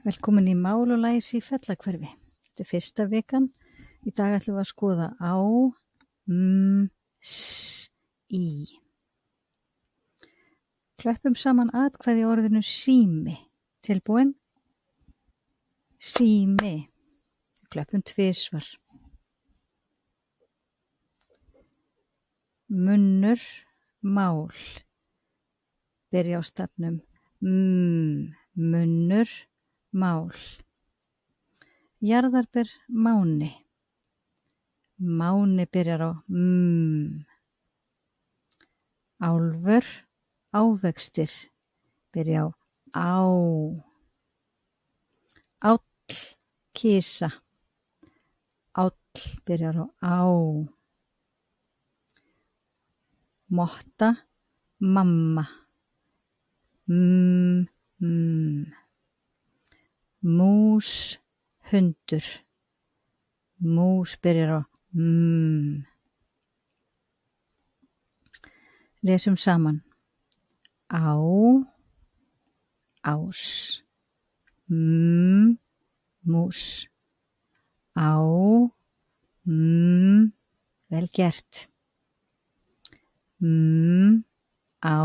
Velkomin í Mál og læs í Fellahverfi. Þetta er fyrsta vikan. Í dag ætlum við að skoða á, í. Klöppum saman atkvæði í orðinu sími. Tilbúin? Sími. Klöppum tvisvar. Munnur, mál. Byrja á stafnum. Munnur, mál. Jarðarber, máni. Máni byrjar á Álfur, ávextir. Byrja á Áll, kisa. Áll byrjar á Motta, mamma. Mús, hundur. Mús byrjar á Lesum saman. Á, ás. Mús. Á, vel gert. Á,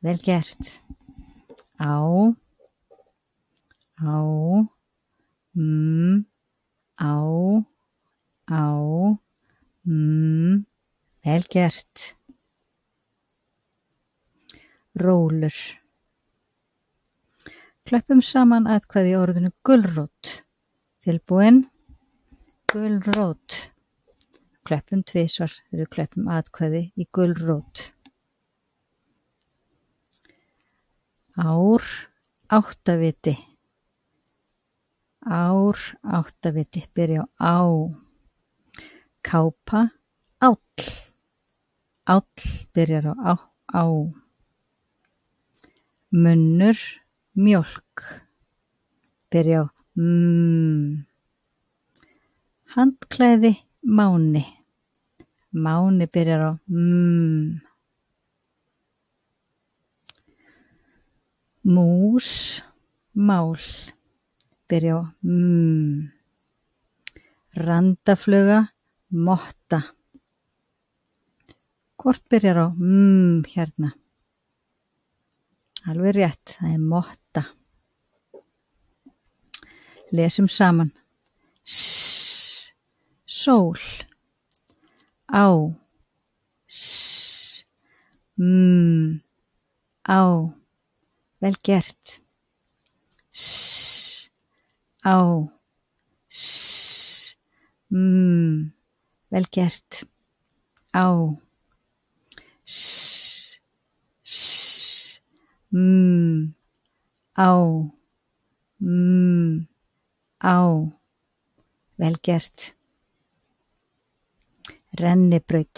vel gert. Á, vel gert. Rólur. Klöppum saman atkvæði í orðinu gulrót. Tilbúin? Gulrót. Klöppum tvisvar þegar við klöppum atkvæði í gulrót. Ár, áttaviti. Ár, áttaviti. Byrja á Kápa, áll. Áll byrjar á Munnur, mjólk. Byrja á Handklæði, máni. Máni byrjar á Mús, mál. Byrja á Randafluga, motta. Hvort byrjar á hérna? Alveg rétt, það er motta. Lesum saman. Sól. Á. Á. Vel gert. Á. Vel gert. Á. Á. Á. Vel gert. Rennibraut.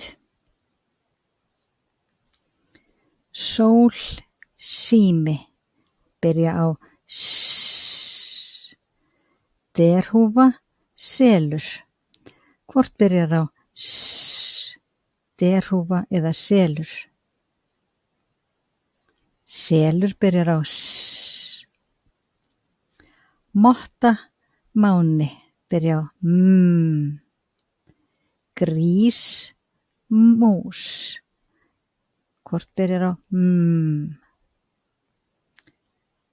Sól, sími. Byrja á Derhúfa, selur. Hvort byrjar á Derhúfa eða selur? Selur byrjar á Motta, máni. Byrja á Grís, mús. Hvort byrjar á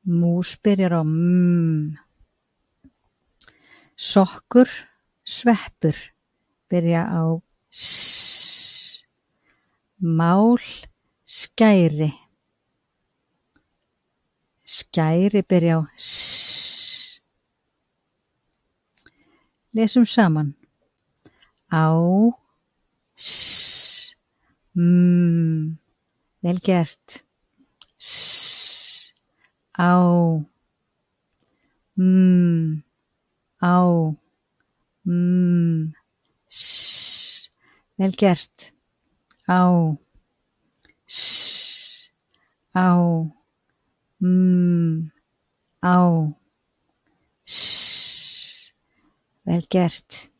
Mús byrjar á Sokkur, sveppur. Byrja á Mál, skæri. Skæri byrja á Lesum saman. Á, vel gert. Á, á, vel gert. Á, á, á, vel gert.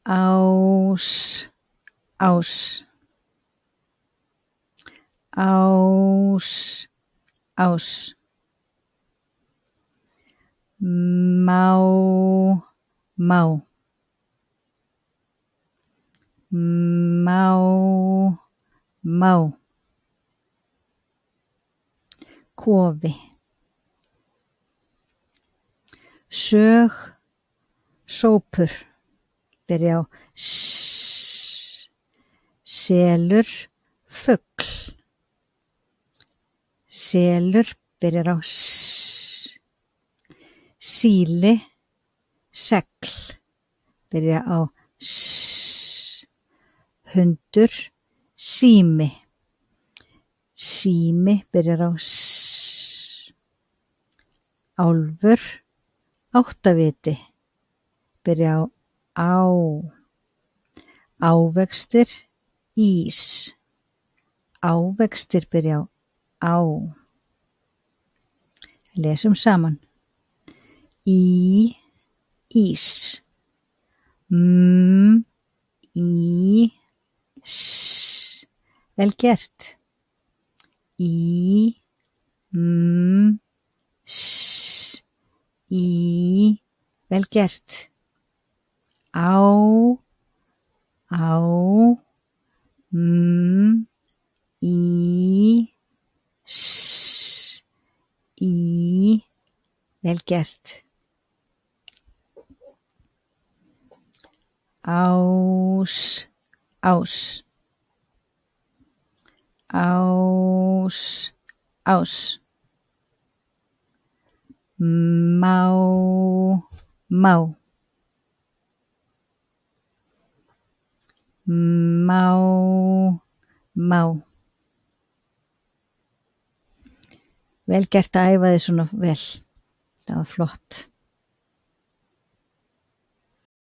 Ás, ás, ás, ás, má, má, má, má, kofi, sög, sópur, byrja á s, selur, fugl, selur, byrjar á s, síli, segl, byrja á s, hundur, sími, sími, byrjar á s, álfur, áttaviti, byrja á ávextir, ís, ávextir, byrja á lesum saman, ís, ís, vel gert, ís, vel gert, á, vel gert, ás, ás, ás, ás, má, má, má, má. Vel gert að æfa þig svona vel. Það var flott.